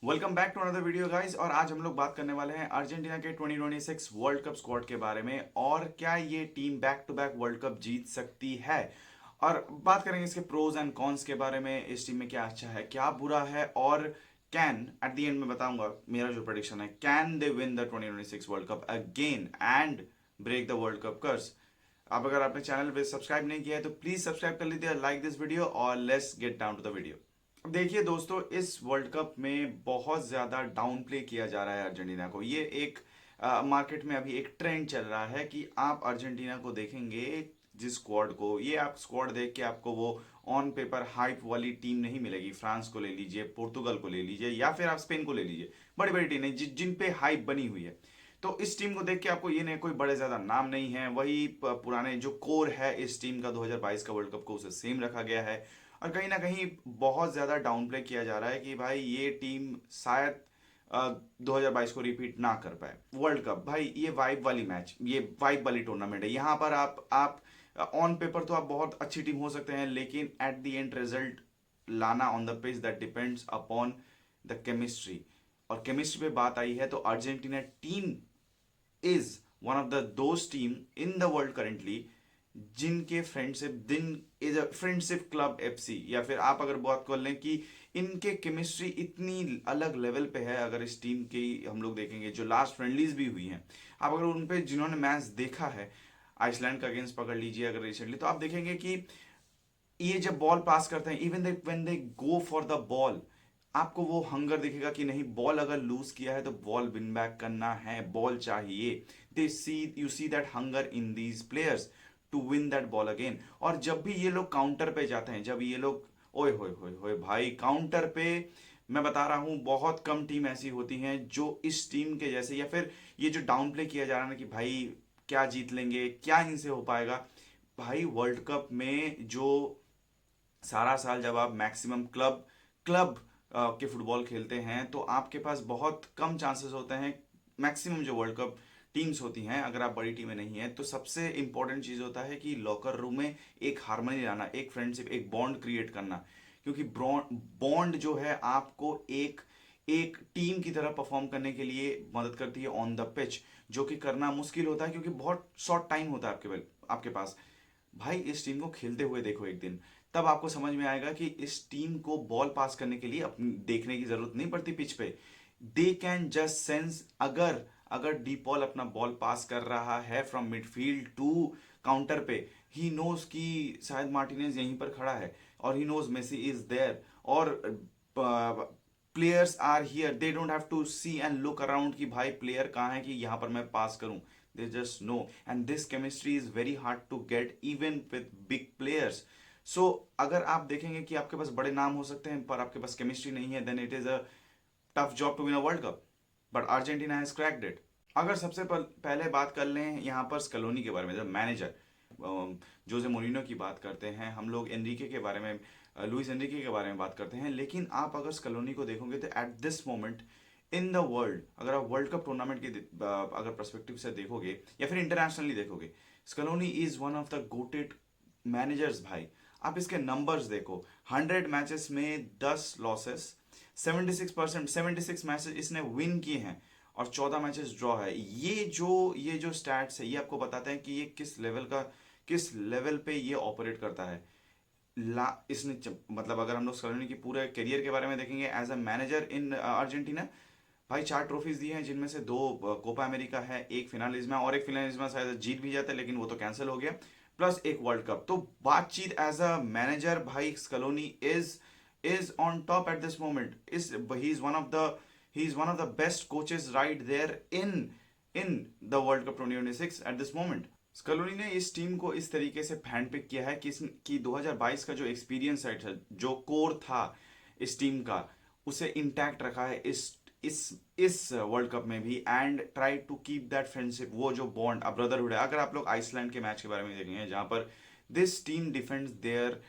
Welcome back to another video guys. और आज हम लोग बात करने वाले हैं अर्जेंटीना के 2026 वर्ल्ड कप स्क्वाड के बारे में और क्या ये team back to back world cup जीत सकती है। और बात करेंगे इसके प्रोज एंड कॉन्स के बारे में, इस टीम में क्या अच्छा है क्या बुरा है, और कैन एट द एंड में बताऊंगा मेरा जो प्रेडिक्शन है, can they win the 2026 world cup again and break the world cup curse. अब अगर आपने चैनल पे सब्सक्राइब नहीं किया है तो प्लीज सब्सक्राइब कर लीजिए, लाइक दिस वीडियो और let's get down to the video. देखिए दोस्तों, इस वर्ल्ड कप में बहुत ज्यादा डाउन प्ले किया जा रहा है अर्जेंटीना को। ये एक मार्केट में अभी एक ट्रेंड चल रहा है कि आप अर्जेंटीना को देखेंगे, जिस स्क्वाड को, ये आप स्क्वाड देख के आपको वो ऑन पेपर हाइप वाली टीम नहीं मिलेगी। फ्रांस को ले लीजिए, पोर्तुगल को ले लीजिए, या फिर आप स्पेन को ले लीजिए, बड़ी बड़ी टीम है जिन पे हाइप बनी हुई है। तो इस टीम को देख के आपको ये नहीं, कोई बड़े ज्यादा नाम नहीं है, वही पुराने जो कोर है इस टीम का 2022 का वर्ल्ड कप को उसे सेम रखा गया है। और कहीं ना कहीं बहुत ज्यादा डाउन प्ले किया जा रहा है कि भाई ये टीम शायद 2022 को रिपीट ना कर पाए वर्ल्ड कप। भाई ये वाइब वाली मैच, ये वाइब वाली टूर्नामेंट है। यहाँ पर आप ऑन पेपर तो आप बहुत अच्छी टीम हो सकते हैं, लेकिन एट द एंड रिजल्ट लाना on the pitch that depends upon the chemistry. और केमिस्ट्री पे बात आई है तो Argentina team is one of the those team in the world currently जिनके फ्रेंडशिप दिन is a friendship club FC, या फिर आप अगर बात कर लें कि इनके केमिस्ट्री इतनी अलग लेवल पे है। अगर इस टीम की हम लोग देखेंगे जो लास्ट फ्रेंडलीज भी हुई हैं, आप अगर उन पे जिन्होंने मैच देखा है, आइसलैंड का अगेंस्ट पकड़ लीजिए अगर रिसेंटली, तो आप देखेंगे कि ये जब बॉल पास करते हैं, even when they go for the ball, आपको वो हंगर दिखेगा कि नहीं, बॉल अगर लूज किया है तो बॉल विन बैक करना है, बॉल चाहिए। They see you see that hunger in these players to win that ball again. और जब भी ये लोग काउंटर पे जाते हैं, जब ये लोग, ओए होए होए होए भाई, काउंटर पे मैं बता रहा हूं बहुत कम टीम ऐसी होती हैं जो इस टीम के जैसे, या फिर ये जो डाउन प्ले किया जा रहा है ना कि भाई क्या जीत लेंगे, क्या इनसे हो पाएगा। भाई वर्ल्ड कप में जो सारा साल जब आप मैक्सिमम क्लब क्लब के फुटबॉल खेलते हैं तो आपके पास बहुत कम चांसेस होते हैं। मैक्सिमम जो वर्ल्ड कप टीम्स होती हैं, अगर आप बड़ी टीमें नहीं हैं, तो सबसे इंपॉर्टेंट चीज होता है कि लॉकर रूम में एक हार्मनी लाना, एक फ्रेंडशिप, एक बॉन्ड क्रिएट करना। क्योंकि बॉन्ड जो है आपको एक एक टीम की तरह परफॉर्म करने के लिए मदद करती है ऑन द पिच, जो कि करना मुश्किल होता है क्योंकि बहुत शॉर्ट टाइम होता है आपके पास। भाई इस टीम को खेलते हुए देखो एक दिन, तब आपको समझ में आएगा कि इस टीम को बॉल पास करने के लिए अपनी देखने की जरूरत नहीं पड़ती पिच पे। दे कैन जस्ट सेंस, अगर अगर डी पॉल अपना बॉल पास कर रहा है फ्रॉम मिडफील्ड टू काउंटर पे, ही नोज कि शायद मार्टिनेज यहीं पर खड़ा है, और he knows Messi is there, और players are here, they don't have to see and look around कि भाई प्लेयर कहाँ है कि यहाँ पर मैं पास करूं। they just know, and this chemistry is very hard to get even with big players. So अगर आप देखेंगे कि आपके पास बड़े नाम हो सकते हैं पर आपके पास केमिस्ट्री नहीं है, then it is a tough job to win a world cup, but Argentina has cracked it. अगर सबसे पहले बात कर लें यहाँ पर स्कलोनी के बारे में, जब मैनेजर जोजे मोरिनो की बात करते हैं, हम लोग एनरिके के बारे में, लुइस एनरिके के बारे में बात करते हैं, लेकिन आप अगर स्कलोनी को देखोगे तो eight this moment in the world, अगर आप वर्ल्ड कप टूर्नामेंट की अगर पर्सपेक्टिव से देखोगे या फिर इंटरनेशनली देखोगे, Scaloni is one of the goated managers. भाई आप इसके नंबर्स देखो, 100 मैचेस में 10 लॉसेस, 76 मैचेस इसने विन किए हैं और 14 मैचेस ड्रॉ है। ये जो स्टैट्स है, ये आपको बताते हैं कि ये किस लेवल पे ये ऑपरेट करता है। इसने मतलब अगर हम लोग स्कलोनी की पूरे करियर के बारे में देखेंगे as a manager in Argentina, भाई 4 ट्रॉफीज दी हैं, जिनमें से 2 कोपा अमेरिका है, एक फिनालिज्मा, और एक फिनालिज्मा शायद जीत भी जाता है लेकिन वो तो कैंसिल हो गया, प्लस एक वर्ल्ड कप। तो बातचीत एज अ मैनेजर, भाई Scaloni is on top at this moment. Is he is one of the best coaches right there in the world cup 2026 at this moment. Scaloni ने इस team को इस तरीके से hand pick किया है कि 2022 का जो एक्सपीरियंस है, जो कोर था इस टीम का, उसे इंटैक्ट रखा है इस वर्ल्ड कप में भी, and try to keep that friendship, वो जो बॉन्ड, ब्रदरहुड है। अगर आप लोग आइसलैंड के मैच के बारे में देखेंगे, जहां पर this team defends their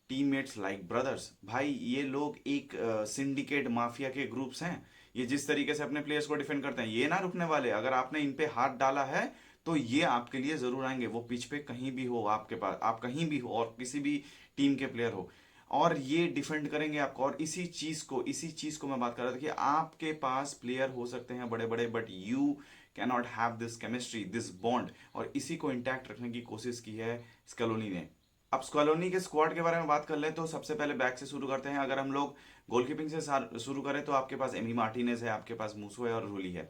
teammates like brothers, भाई ये लोग एक सिंडिकेट माफिया के ग्रुप्स हैं। ये जिस तरीके से अपने प्लेयर्स को डिफेंड करते हैं, ये ना रुकने वाले। अगर आपने इन पे हाथ डाला है तो ये आपके लिए जरूर आएंगे, वो पिच पे कहीं भी हो, आपके पास आप कहीं भी हो और किसी भी टीम के प्लेयर हो। और ये डिफेंड करेंगे आपको। और इसी चीज को मैं बात कर रहा था कि आपके पास प्लेयर हो सकते हैं बड़े बड़े, but you can not have this chemistry, this bond, और इसी को इंटैक्ट रखने की कोशिश की है स्कलोनी ने। अब स्कलोनी के स्क्वाड के बारे में बात कर ले तो सबसे पहले बैक से शुरू करते हैं। अगर हम लोग गोलकीपिंग से शुरू करें तो आपके पास एमी मार्टिनेज है, आपके पास मूसो है और रूली है।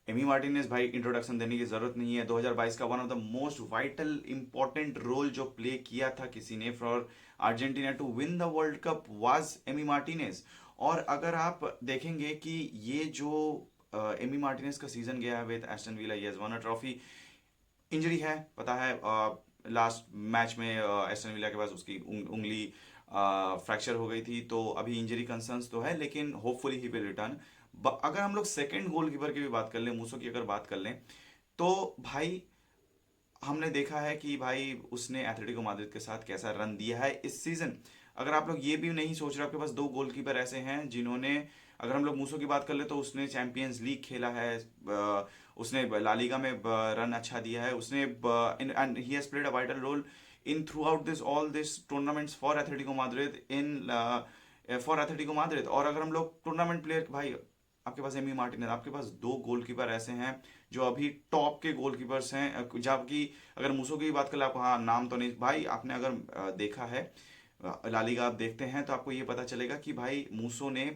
एमी मार्टिनेज भाई इंट्रोडक्शन देने की जरूरत नहीं है, 2022 का one of the most vital important role जो प्ले किया था किसी ने for Argentina to win the world cup was Emi Martinez. और अगर आप देखेंगे कि ये जो एमी मार्टिनेज का सीजन गया है with Aston villa, he has one a trophy. Injury है पता है, लास्ट मैच में एस्टन विला के पास उसकी उंगली फ्रैक्चर हो गई थी, तो अभी इंजरी कंसर्न्स तो है, लेकिन होपफुली ही विल रिटर्न। अगर हम लोग सेकंड गोलकीपर की भी बात कर लें, मूसो की अगर बात कर लें, तो भाई हमने देखा है कि भाई उसने एथलेटिको माद्रिद के साथ कैसा रन दिया है इस सीजन। अगर आप लोग ये भी नहीं सोच रहे, आपके पास दो गोलकीपर ऐसे हैं जिन्होंने, अगर हम लोग मूसो की बात कर ले तो उसने चैंपियंस लीग खेला है, उसने ला लीगा में रन अच्छा दिया है, उसने and he has played a vital role in throughout this all this tournaments for Atletico Madrid for Atletico Madrid. और अगर हम लोग टूर्नामेंट प्लेयर भाई, आपके पास एमी मार्टिनेज, आपके पास दो गोलकीपर ऐसे हैं जो अभी टॉप के गोलकीपर्स हैं। जबकि अगर मूसो की बात करें, आपको हाँ नाम तो नहीं भाई, आपने अगर देखा है लालीगा आप देखते हैं तो आपको ये पता चलेगा कि भाई मूसो ने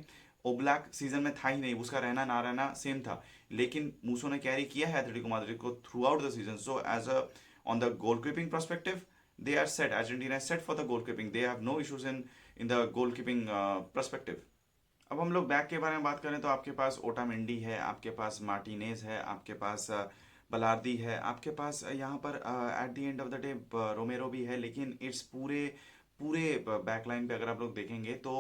ओब्लैक सीजन में था ही नहीं, उसका रहना ना रहना सेम था, लेकिन मूसो ने कैरी किया है एथलेटिको माद्रिद को throughout the season. So as a on the goal keeping perspective they are set, Argentina set for the goal keeping, they have no issues in the goal keeping perspective. अब हम लोग back के बारे में बात करें तो आपके पास ओटामेंडी है, आपके पास मार्टिनेज है, आपके पास बलार्दी है, आपके पास यहाँ पर at the end of the day रोमेरो भी है। लेकिन इट्स पूरे पूरे बैकलाइन पे अगर आप लोग देखेंगे तो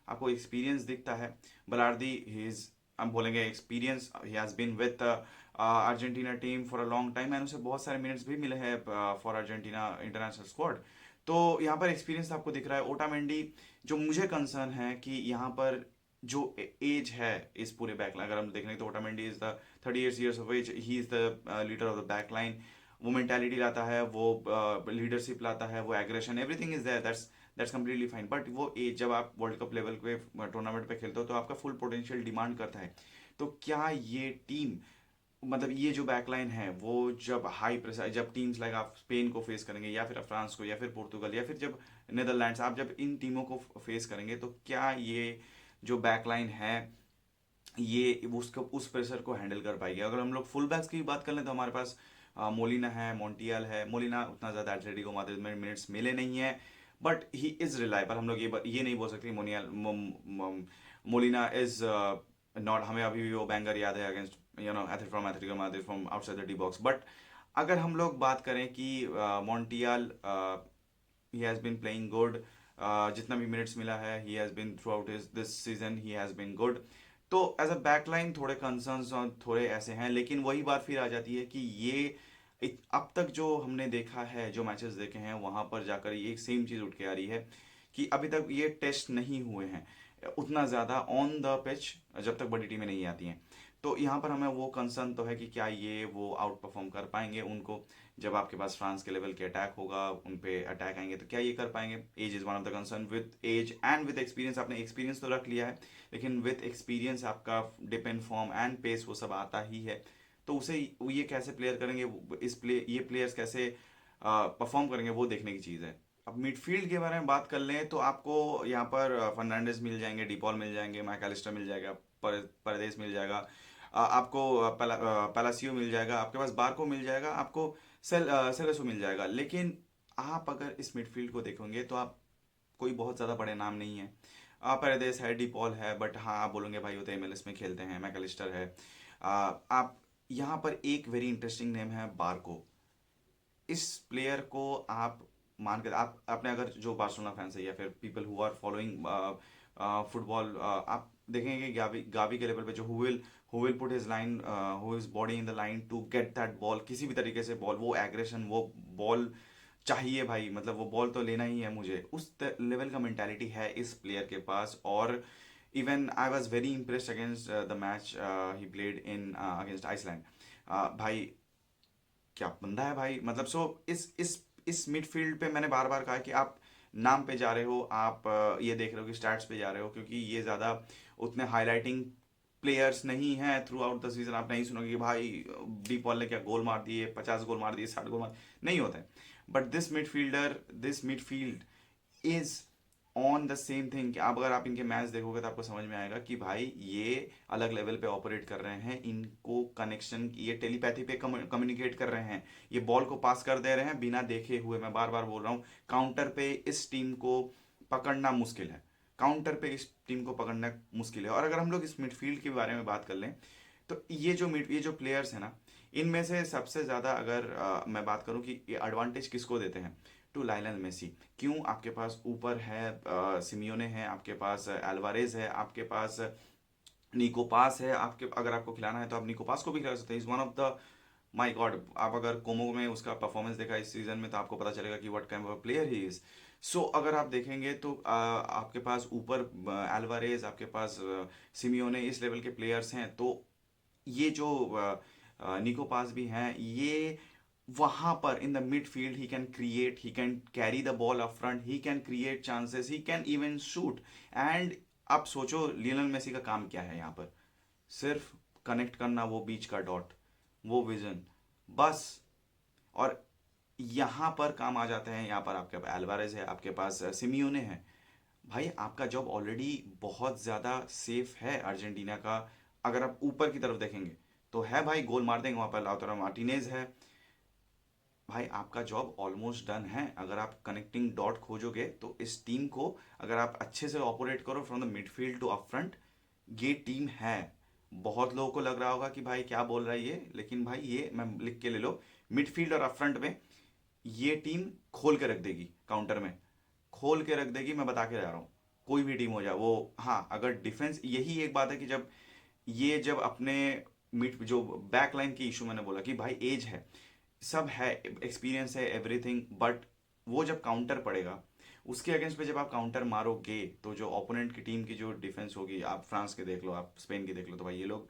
आपको एक्सपीरियंस दिखता है। बलार्दी ही इज, हम बोलेंगे experience, he has been with Argentina team for a long time and उसे बहुत सारे मिनट्स भी मिले हैं फॉर अर्जेंटीना इंटरनेशनल स्क्वाड। तो यहाँ पर एक्सपीरियंस आपको दिख रहा है। ओटामेंडी, जो मुझे कंसर्न है कि यहाँ पर जो एज है इस पूरे बैकलाइन, अगर हम देखेंगे तो Otamendi is the 38 years of age, he is the leader of the backline. वो मेंटालिटी लाता है, वो लीडरशिप लाता है, वो aggression, everything is there, that's completely fine. But वो एज, जब आप वर्ल्ड कप लेवल पे टूर्नामेंट पे खेलते हो तो आपका फुल पोटेंशियल डिमांड करता है। तो क्या ये टीम, मतलब ये जो बैकलाइन है वो जब हाई प्रेशर, जब टीम्स लाइक आप स्पेन को फेस करेंगे या फिर फ्रांस को या फिर पोर्तुगल या फिर जब नेदरलैंड्स, आप जब इन टीमों को फेस करेंगे तो क्या ये जो बैकलाइन है ये उसको उस प्रेशर को हैंडल कर पाएगी। अगर हम लोग फुल बैक्स की बात कर लें तो हमारे पास मोलिना है, मोन्टियल है। मोलिना उतना ज़्यादा एथलेटिको माद्रिद में मिनट्स मिले नहीं है, बट ही इज़ रिलायबल। हम लोग ये नहीं बोल सकते मोनियल मोलिना इज़ नॉट, हमें अभी भी वो बैंगर याद है against from Atletico Madrid from outside the D box. But अगर हम लोग बात करें कि Montiel, he has been playing good, जितना भी मिनट्स मिला है he has been throughout this season he has been good. तो एज अ बैकलाइन थोड़े कंसर्न्स और थोड़े ऐसे हैं, लेकिन वही बात फिर आ जाती है कि ये अब तक जो हमने देखा है, जो मैचेस देखे हैं, वहां पर जाकर ये एक सेम चीज़ उठ के आ रही है कि अभी तक ये टेस्ट नहीं हुए हैं उतना ज़्यादा ऑन द पिच जब तक बड़ी टीमें नहीं आती हैं। तो यहाँ पर हमें वो कंसर्न तो है कि क्या ये वो आउट परफॉर्म कर पाएंगे उनको, जब आपके पास फ्रांस के लेवल के अटैक होगा, उन पे अटैक आएंगे तो क्या ये कर पाएंगे। Age is one of the concern, with age and with experience, आपने एक्सपीरियंस तो रख लिया है, लेकिन विथ एक्सपीरियंस आपका डिपेंड फॉर्म एंड पेस वो सब आता ही है। तो उसे ये कैसे प्लेयर करेंगे, ये प्लेयर्स कैसे परफॉर्म करेंगे, वो देखने की चीज़ है। अब मिडफील्ड के बारे में बात कर लें तो आपको यहाँ पर फर्नांडिस मिल जाएंगे, डिपॉल मिल जाएंगे, मैकलिस्टर मिल जाएगा, परदेस मिल जाएगा, आपको पैलासियो मिल जाएगा, आपके पास बारको मिल जाएगा, आपको सेलेसो मिल जाएगा। लेकिन आप अगर इस मिडफील्ड को देखोगे तो आप, कोई बहुत ज़्यादा बड़े नाम नहीं है। पेरेदेस है, डिपॉल है, बट हाँ आप बोलोगे भाई वो तो एमएलएस में खेलते हैं, मैकलिस्टर है। आप यहाँ पर एक वेरी इंटरेस्टिंग नेम है बारको। इस प्लेयर को आप मान कर, आप आपने अगर जो बार्सिलोना फैंस है या फिर people who are following football, आप देखेंगे कि गावी गावी के लेवल पे जो who will put his line, who is body in the line to get that ball, किसी भी तरीके से बॉल, वो एग्रेशन, वो बॉल चाहिए भाई, मतलब वो बॉल तो लेना ही है मुझे, उस लेवल का मेंटालिटी है इस प्लेयर के पास। और even I was very impressed against the match he played in against Iceland. भाई क्या बंदा है भाई, मतलब सो इस मिडफील्ड पे मैंने बार बार कहा कि आप नाम पे जा रहे हो, आप ये देख रहे हो कि स्टैट्स पे जा रहे हो, क्योंकि ये ज़्यादा उतने हाईलाइटिंग प्लेयर्स नहीं हैं थ्रू आउट द सीजन। आप नहीं सुनोगे कि भाई डी पॉल ने क्या गोल मार दिए, 50 गोल मार दिए, 60 गोल मार, नहीं होता है। But this midfield is on the same thing कि आप अगर आप इनके मैच देखोगे तो आपको समझ में आएगा कि भाई ये अलग लेवल पे ऑपरेट कर रहे हैं। इनको कनेक्शन, ये टेलीपैथी पे कम्युनिकेट कर रहे हैं, ये बॉल को पास कर दे रहे हैं बिना देखे हुए। मैं बार बार बोल रहा हूँ, काउंटर पे इस टीम को पकड़ना मुश्किल है, काउंटर पे इस टीम को पकड़ना मुश्किल है। और अगर हम लोग इस मिडफील्ड के बारे में बात कर लें तो ये जो प्लेयर्स हैं ना, इनमें से सबसे ज़्यादा अगर मैं बात करूं कि ये एडवांटेज किसको देते हैं, टू लायनल मेसी। क्यों? आपके पास ऊपर है सिमियोने है, आपके पास एल्वारेज है, आपके पास निको पास है, आपके अगर आपको खिलाना है तो आप निको पास को भी खिला सकते हैं। Is one of the, my God, आप अगर कोमो में उसका परफॉर्मेंस देखा इस सीजन में तो आपको पता चलेगा कि what kind of player he is. So अगर आप देखेंगे तो आपके पास ऊपर एल्वारेज, आपके पास सिमियोने, इस लेवल के प्लेयर्स हैं। तो ये जो निको पास भी हैं, ये वहां पर in the midfield he can create, he can carry the ball up front, he can create chances, he can even shoot. And आप सोचो लियोनेल मेसी का काम क्या है यहाँ पर, सिर्फ कनेक्ट करना वो बीच का डॉट, वो विजन, बस। और यहाँ पर काम आ जाते हैं, यहाँ पर आपके पास एल्वारेज है, आपके पास सिमियोने है। भाई आपका जॉब ऑलरेडी बहुत ज़्यादा सेफ है अर्जेंटीना का। अगर आप ऊपर की तरफ देखेंगे तो है भाई, गोल मार देंगे, वहाँ पर लाउतारो मार्टिनेज है। भाई आपका जॉब ऑलमोस्ट डन है। अगर आप कनेक्टिंग डॉट खोजोगे तो इस टीम को अगर आप अच्छे से ऑपरेट करो from the midfield to up front, ये टीम है। बहुत लोगों को लग रहा होगा कि भाई क्या बोल रहा है ये, लेकिन भाई ये मैं लिख के ले लो, मिडफील्ड और अप फ्रंट में ये टीम खोल के रख देगी, काउंटर में खोल के रख देगी, मैं बता के जा रहा हूँ। कोई भी टीम हो जाए वो, हाँ अगर डिफेंस, यही एक बात है कि जब अपने मिड जो बैक लाइन की इशू मैंने बोला कि भाई एज है, सब है, एक्सपीरियंस है, एवरीथिंग, बट वो जब काउंटर पड़ेगा उसके अगेंस्ट पे जब आप काउंटर मारोगे तो जो ओपोनेंट की टीम की जो डिफेंस होगी, आप फ्रांस के देख लो, आप स्पेन की देख लो, तो भाई ये लोग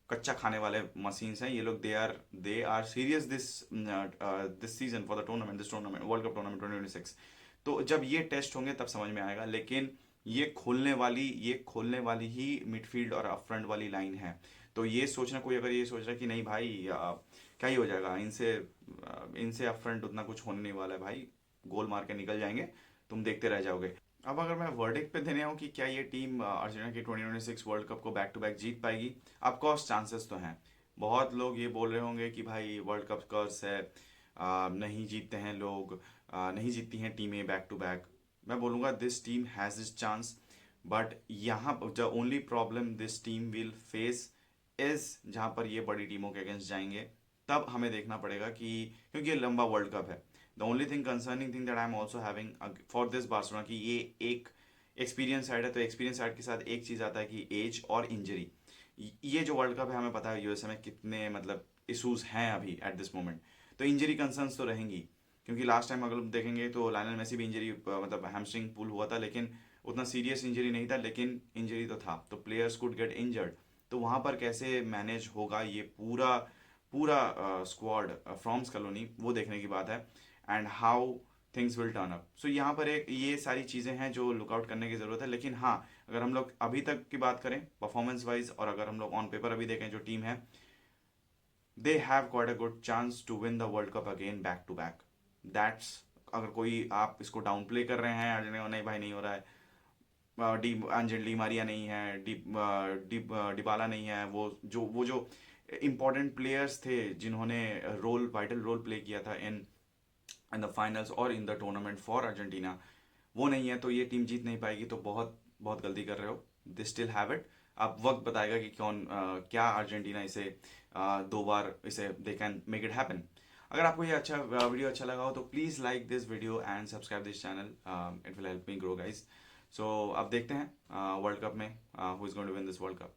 कच्चा खाने वाले मशीन्स हैं। ये लोग they are serious this season for the tournament, this tournament world cup tournament 2026। तो जब ये टेस्ट होंगे तब समझ में आएगा। लेकिन ये खोलने वाली ही मिडफील्ड और अप फ्रंट वाली लाइन है। तो ये सोचना, कोई अगर ये सोच रहा है कि नहीं भाई क्या ही हो जाएगा इनसे अप फ्रंट, उतना कुछ होने नहीं वाला है भाई, गोल मार के निकल जाएंगे, तुम देखते रह जाओगे। अब अगर मैं वर्डिक्ट पे देने आऊँ कि क्या ये टीम अर्जेंटीना की 2026 वर्ल्ड कप को बैक टू बैक जीत पाएगी, ऑफकोर्स चांसेस तो हैं। बहुत लोग ये बोल रहे होंगे कि भाई वर्ल्ड कप कर्स है, नहीं जीतते हैं लोग, नहीं जीतती हैं टीमें बैक टू बैक। मैं बोलूँगा this team has this chance, but यहाँ the only problem this team will face is, जहाँ पर ये बड़ी टीमों के अगेंस्ट जाएंगे तब हमें देखना पड़ेगा कि, क्योंकि ये लंबा वर्ल्ड कप है। The only thing concerning thing that I am also having for this Barcelona कि ये एक एक्सपीरियंस साइड है, तो एक्सपीरियंस साइड के साथ एक चीज़ आता है कि एज और इंजरी। ये जो वर्ल्ड कप है हमें पता है यूएसए में कितने मतलब इशूज़ हैं अभी एट दिस मोमेंट, तो इंजरी कंसर्न्स तो रहेंगी। क्योंकि लास्ट टाइम अगर देखेंगे तो लायनल मेसी भी इंजरी, मतलब हैमस्ट्रिंग पुल हुआ था, लेकिन उतना सीरियस इंजरी नहीं था, लेकिन इंजरी तो था, तो प्लेयर्स कुड गेट इंजर्ड। तो वहाँ पर कैसे मैनेज होगा ये पूरा पूरा स्क्वाड फ्रॉम स्कलोनी, वो देखने की बात है। And how things will turn up. So यहाँ पर एक ये सारी चीज़ें हैं जो लुकआउट करने की ज़रूरत है। लेकिन हाँ, अगर हम लोग अभी तक की बात करें परफॉर्मेंस वाइज, और अगर हम लोग ऑन पेपर अभी देखें जो टीम है, they have got a good chance to win the world cup again back to back. That's, अगर कोई आप इसको डाउन प्ले कर रहे हैं अर्जेंटीना, नहीं भाई नहीं हो रहा है, डी एंजेल डी मारिया नहीं है, डिबाला नहीं है, वो जो इम्पोर्टेंट प्लेयर्स थे जिन्होंने वाइटल रोल प्ले किया था इन इन द फाइनल्स और in the tournament for Argentina, वो नहीं है, तो ये टीम जीत नहीं पाएगी। तो बहुत बहुत गलती कर रहे हो, दे स्टिल हैव इट। अब वक्त बताएगा कि क्या अर्जेंटीना इसे दो बार इसे they can make it happen. अगर आपको ये वीडियो अच्छा लगा हो तो please like this video and subscribe this channel, it will help me grow guys. So अब देखते हैं वर्ल्ड कप में who is going to win this world cup.